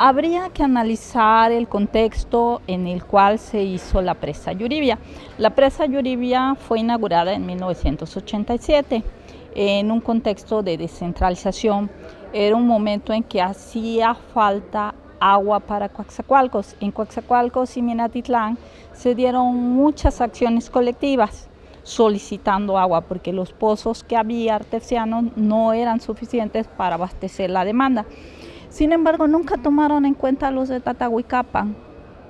Habría que analizar el contexto en el cual se hizo la presa Yuribia. La presa Yuribia fue inaugurada en 1987 en un contexto de descentralización. Era un momento en que hacía falta agua para Coatzacoalcos. En Coatzacoalcos y Minatitlán se dieron muchas acciones colectivas solicitando agua porque los pozos que había artesianos no eran suficientes para abastecer la demanda. Sin embargo, nunca tomaron en cuenta los de Tatahuicapan,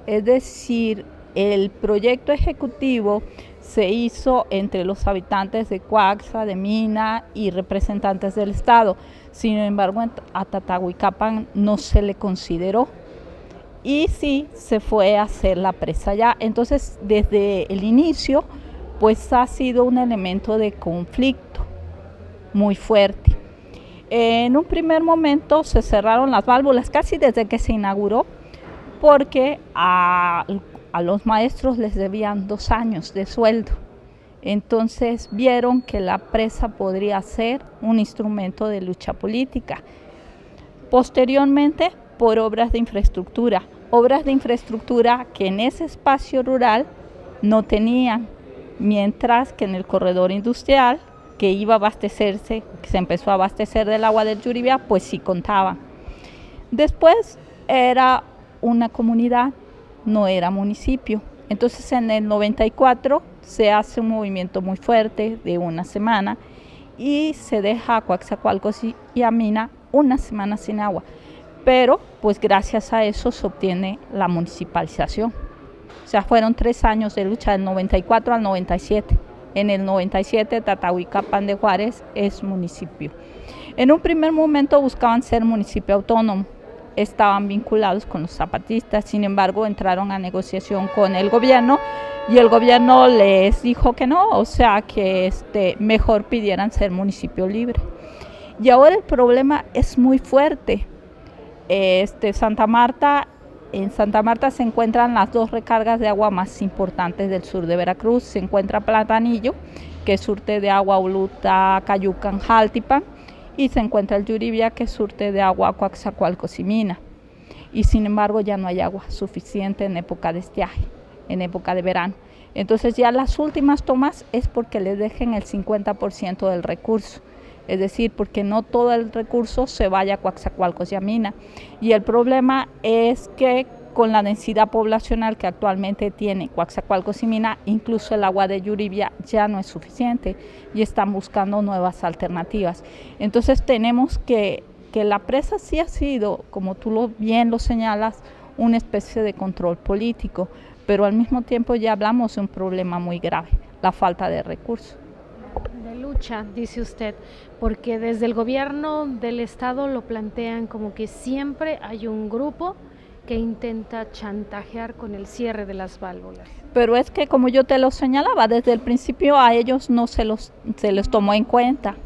es decir, el proyecto ejecutivo se hizo entre los habitantes de Coaxa, de Mina y representantes del Estado. Sin embargo, a Tatahuicapan no se le consideró y sí se fue a hacer la presa allá. Entonces, desde el inicio, pues ha sido un elemento de conflicto muy fuerte. En un primer momento se cerraron las válvulas casi desde que se inauguró porque a los maestros les debían 2 años de sueldo. Entonces vieron que la presa podría ser un instrumento de lucha política. Posteriormente, por obras de infraestructura que en ese espacio rural no tenían, mientras que en el corredor industrial que iba a abastecerse, que se empezó a abastecer del agua del Yuribia, pues sí contaba. Después era una comunidad, no era municipio. Entonces en el 94 se hace un movimiento muy fuerte de una semana y se deja a Coatzacoalcos y a Mina una semana sin agua. Pero pues gracias a eso se obtiene la municipalización. O sea, fueron 3 años de lucha, del 94 al 97. En el 97 Tatahuicapan de Juárez es municipio. En un primer momento buscaban ser municipio autónomo, estaban vinculados con los zapatistas, sin embargo entraron a negociación con el gobierno y el gobierno les dijo que no, o sea que mejor pidieran ser municipio libre. Y ahora el problema es muy fuerte. En Santa Marta se encuentran las 2 recargas de agua más importantes del sur de Veracruz. Se encuentra Platanillo, que surte de agua Uluta, Cayucan, Jaltipan, y se encuentra el Yuribia, que surte de agua Coatzacoalcos y Mina. Y sin embargo ya no hay agua suficiente en época de estiaje, en época de verano. Entonces ya las últimas tomas es porque les dejen el 50% del recurso. Es decir, porque no todo el recurso se vaya a Coatzacoalcos y a Mina. Y el problema es que con la densidad poblacional que actualmente tiene Coatzacoalcos y Mina, incluso el agua de Yuribia ya no es suficiente y están buscando nuevas alternativas. Entonces tenemos que la presa sí ha sido, como tú bien lo señalas, una especie de control político, pero al mismo tiempo ya hablamos de un problema muy grave, la falta de recursos. De lucha, dice usted, porque desde el gobierno del estado lo plantean como que siempre hay un grupo que intenta chantajear con el cierre de las válvulas. Pero es que como yo te lo señalaba, desde el principio a ellos no se les tomó en cuenta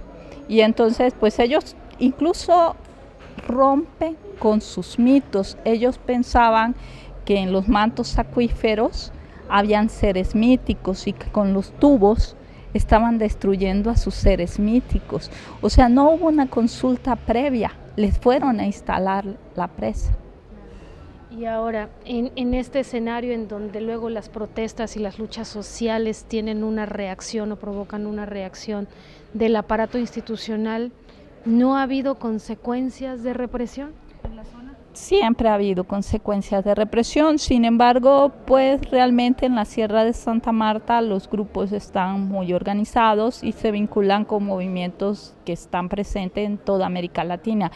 y entonces pues ellos incluso rompen con sus mitos. Ellos pensaban que en los mantos acuíferos habían seres míticos y que con los tubos estaban destruyendo a sus seres míticos. O sea, no hubo una consulta previa, les fueron a instalar la presa. Y ahora, en este escenario en donde luego las protestas y las luchas sociales tienen una reacción o provocan una reacción del aparato institucional, ¿no ha habido consecuencias de represión en la zona? Siempre ha habido consecuencias de represión, sin embargo, pues realmente en la Sierra de Santa Marta los grupos están muy organizados y se vinculan con movimientos que están presentes en toda América Latina.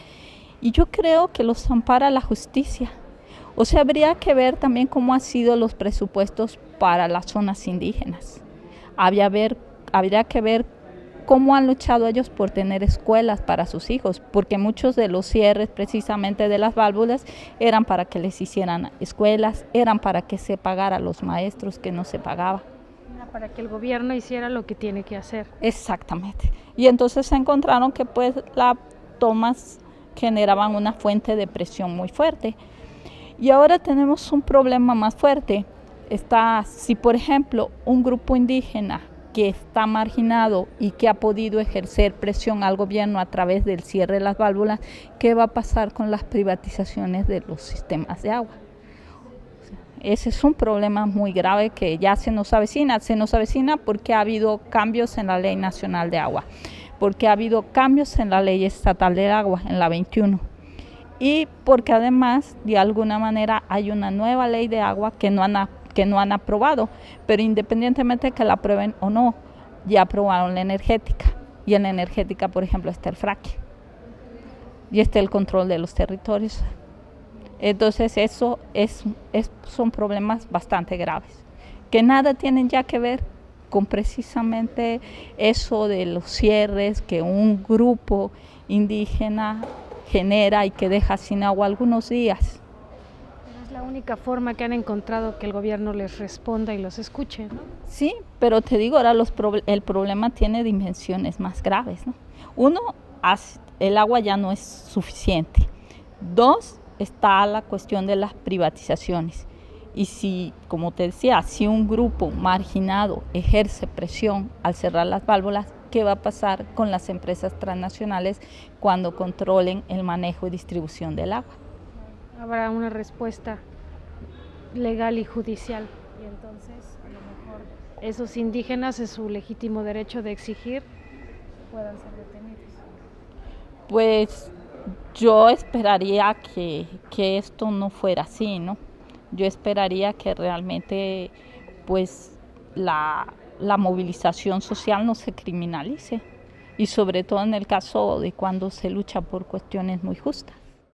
Y yo creo que los ampara la justicia. O sea, habría que ver también cómo han sido los presupuestos para las zonas indígenas. Habría que ver cómo han luchado ellos por tener escuelas para sus hijos, porque muchos de los cierres precisamente de las válvulas eran para que les hicieran escuelas, eran para que se pagara a los maestros que no se pagaba. Para que el gobierno hiciera lo que tiene que hacer. Exactamente. Y entonces se encontraron que pues las tomas generaban una fuente de presión muy fuerte. Y ahora tenemos un problema más fuerte. Si por ejemplo un grupo indígena que está marginado y que ha podido ejercer presión al gobierno a través del cierre de las válvulas, ¿qué va a pasar con las privatizaciones de los sistemas de agua? Ese es un problema muy grave que ya se nos avecina porque ha habido cambios en la Ley Nacional de Agua, porque ha habido cambios en la Ley Estatal del Agua, en la 21, y porque además, de alguna manera, hay una nueva ley de agua que no han aprobado, pero independientemente de que la aprueben o no, ya aprobaron la energética, y en la energética, por ejemplo, está el fracking, y está el control de los territorios. Entonces son problemas bastante graves, que nada tienen ya que ver con precisamente eso de los cierres que un grupo indígena genera y que deja sin agua algunos días. Pero es la única forma que han encontrado que el gobierno les responda y los escuche, ¿no? Sí, pero te digo, ahora el problema tiene dimensiones más graves, ¿no? Uno, el agua ya no es suficiente. Dos, está la cuestión de las privatizaciones. Y si, como te decía, si un grupo marginado ejerce presión al cerrar las válvulas, ¿qué va a pasar con las empresas transnacionales cuando controlen el manejo y distribución del agua? Habrá una respuesta legal y judicial, y entonces a lo mejor esos indígenas, es su legítimo derecho de exigir, puedan ser detenidos. Pues yo esperaría que esto no fuera así, ¿no? Yo esperaría que realmente pues la movilización social no se criminalice, y sobre todo en el caso de cuando se lucha por cuestiones muy justas.